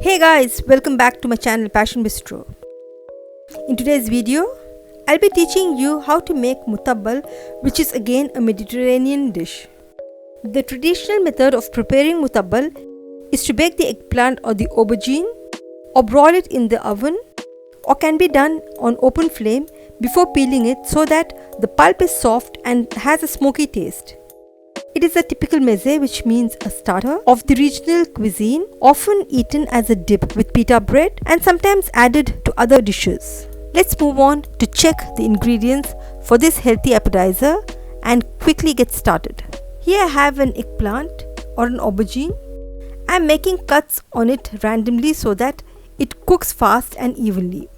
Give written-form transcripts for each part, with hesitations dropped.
Hey guys, welcome back to my channel Passion Bistro. In today's video, I'll be teaching you how to make mutabbal, which is again a Mediterranean dish. The traditional method of preparing mutabbal is to bake the eggplant or the aubergine or broil it in the oven, or can be done on open flame before peeling it so that the pulp is soft and has a smoky taste. It is a typical mezze, which means a starter of the regional cuisine, often eaten as a dip with pita bread and sometimes added to other dishes. Let's move on to check the ingredients for this healthy appetizer and quickly get started. Here I have an eggplant or an aubergine. I am making cuts on it randomly so that it cooks fast and evenly.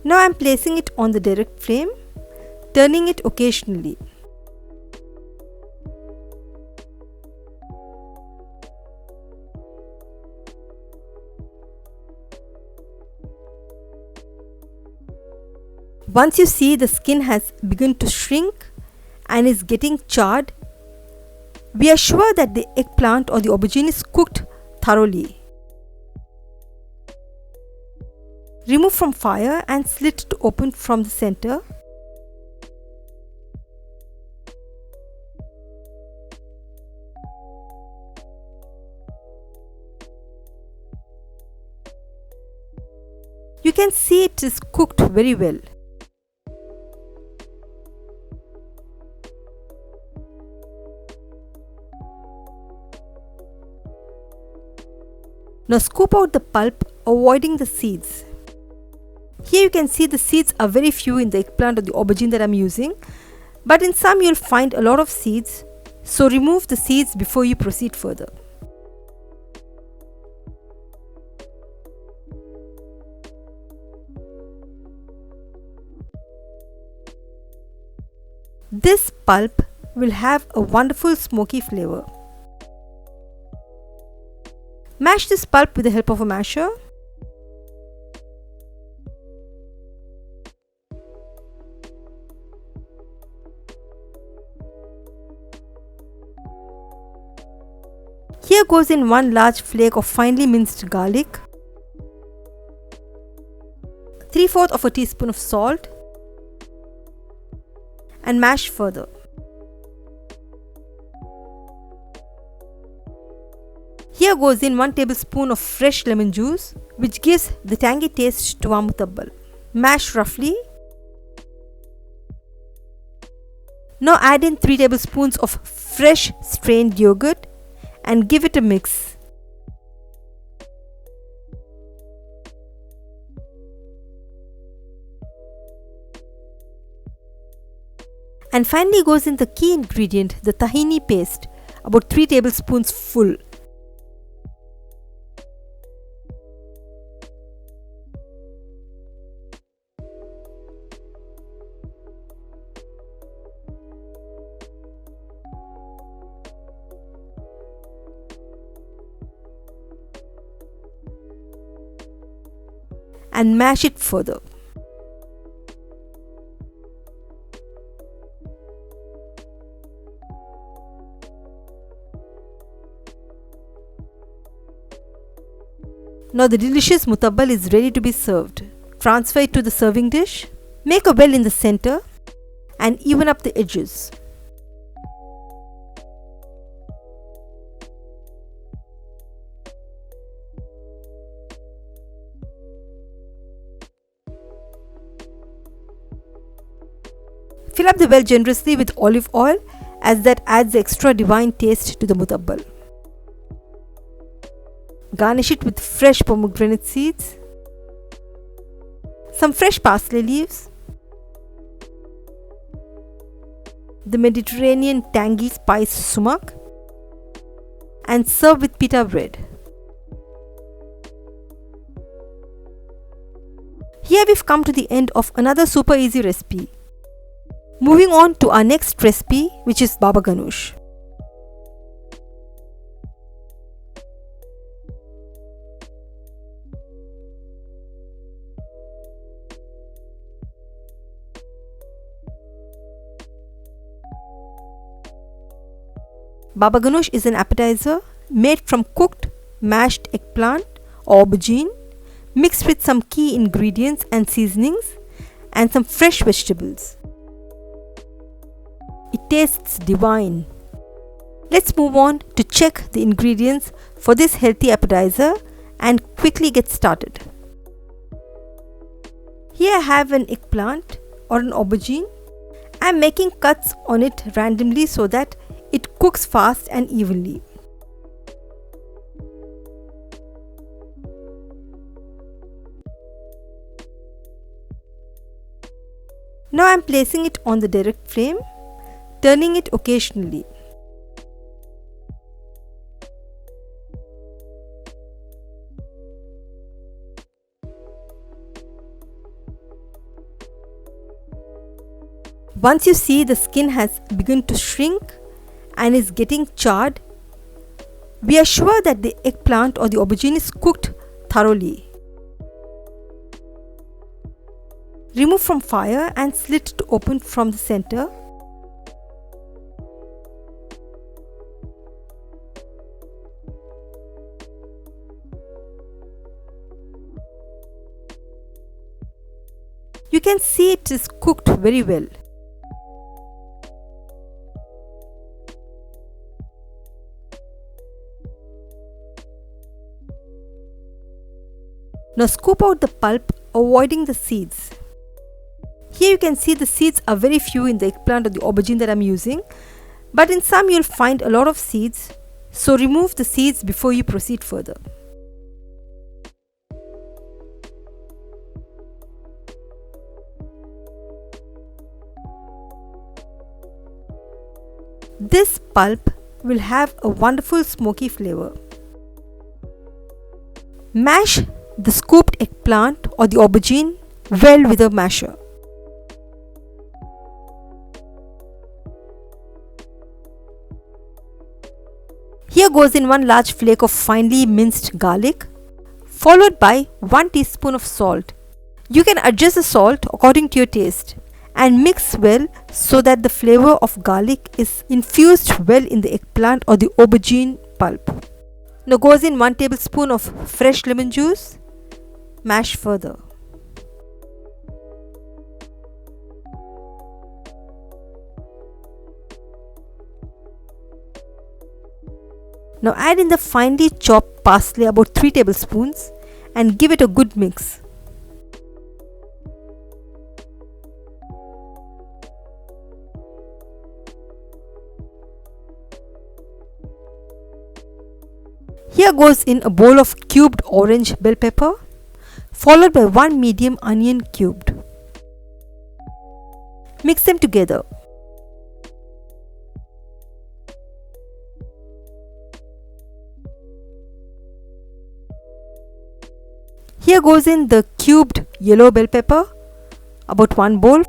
Now I am placing it on the direct flame, turning it occasionally. Once you see the skin has begun to shrink and is getting charred, we are sure that the eggplant or the aubergine is cooked thoroughly. Remove from fire and slit it open from the center. You can see it is cooked very well. Now scoop out the pulp, avoiding the seeds. Here you can see the seeds are very few in the eggplant or the aubergine that I am using, but in some you will find a lot of seeds, so remove the seeds before you proceed further. This pulp will have a wonderful smoky flavor. Mash this pulp with the help of a masher. Here goes in 1 large flake of finely minced garlic, 3/4 of a teaspoon of salt, and mash further. Here goes in 1 tablespoon of fresh lemon juice, which gives the tangy taste to our mutabbal. Mash roughly. Now add in 3 tablespoons of fresh strained yogurt and give it a mix. And finally goes in the key ingredient, the tahini paste, about 3 tablespoons full. And mash it further. Now the delicious mutabbal is ready to be served. Transfer it to the serving dish. Make a well in the center and even up the edges. Fill up the well generously with olive oil, as that adds extra divine taste to the mutabbal. Garnish it with fresh pomegranate seeds, some fresh parsley leaves, the Mediterranean tangy spice sumac, and serve with pita bread. Here we've come to the end of another super easy recipe. Moving on to our next recipe, which is baba ganoush. Baba ganoush is an appetizer made from cooked mashed eggplant or aubergine mixed with some key ingredients and seasonings and some fresh vegetables. It tastes divine. Let's move on to check the ingredients for this healthy appetizer and quickly get started. Here I have an eggplant or an aubergine. I am making cuts on it randomly so that it cooks fast and evenly. Now I am placing it on the direct flame, turning it occasionally. Once you see the skin has begun to shrink and is getting charred, we are sure that the eggplant or the aubergine is cooked thoroughly. Remove from fire and slit it open from the center. You can see it is cooked very well. Now scoop out the pulp, avoiding the seeds. Here you can see the seeds are very few in the eggplant or the aubergine that I am using, but in some you will find a lot of seeds, so remove the seeds before you proceed further. This pulp will have a wonderful smoky flavor. Mash the scooped eggplant or the aubergine well with a masher. Here goes in 1 large flake of finely minced garlic, followed by 1 teaspoon of salt. You can adjust the salt according to your taste and mix well so that the flavor of garlic is infused well in the eggplant or the aubergine pulp. Now goes in 1 tablespoon of fresh lemon juice. Mash further. Now add in the finely chopped parsley, about 3 tablespoons, and give it a good mix. Here goes in a bowl of cubed orange bell pepper, followed by 1 medium onion cubed. Mix them together. Here goes in the cubed yellow bell pepper, about 1 bowl.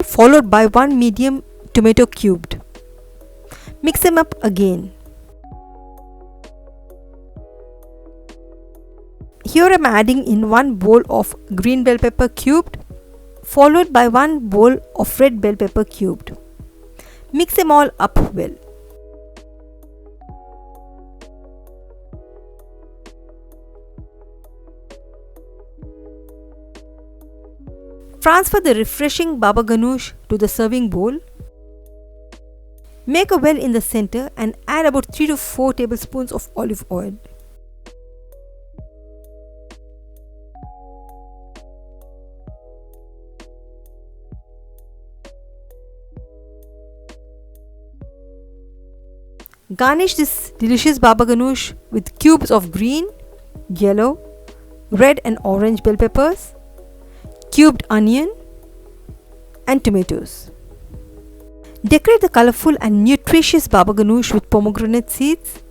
Followed by 1 medium tomato cubed. Mix them up again. Here I am adding in 1 bowl of green bell pepper cubed, followed by 1 bowl of red bell pepper cubed. Mix them all up well. Transfer the refreshing baba ganoush to the serving bowl. Make a well in the center and add about 3 to 4 tablespoons of olive oil. Garnish this delicious baba ganoush with cubes of green, yellow, red and orange bell peppers, cubed onion and tomatoes. Decorate the colorful and nutritious baba ganoush with pomegranate seeds.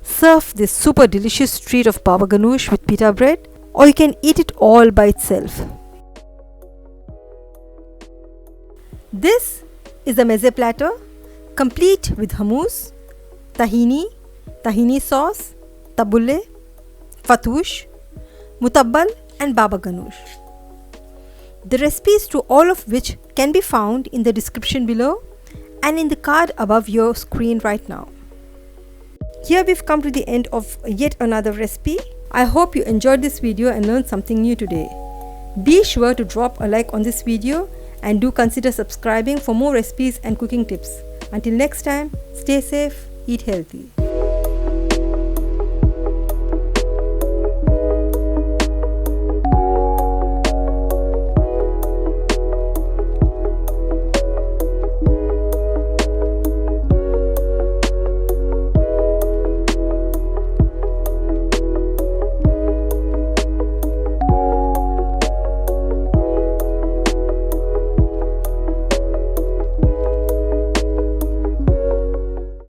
Serve this super delicious treat of baba ganoush with pita bread, or you can eat it all by itself. This is the mezze platter, complete with hummus, tahini, tahini sauce, tabbouleh, fattoush, mutabbal and baba ganoush. The recipes to all of which can be found in the description below and in the card above your screen right now. Here we've come to the end of yet another recipe. I hope you enjoyed this video and learned something new today. Be sure to drop a like on this video and do consider subscribing for more recipes and cooking tips. Until next time, stay safe, eat healthy.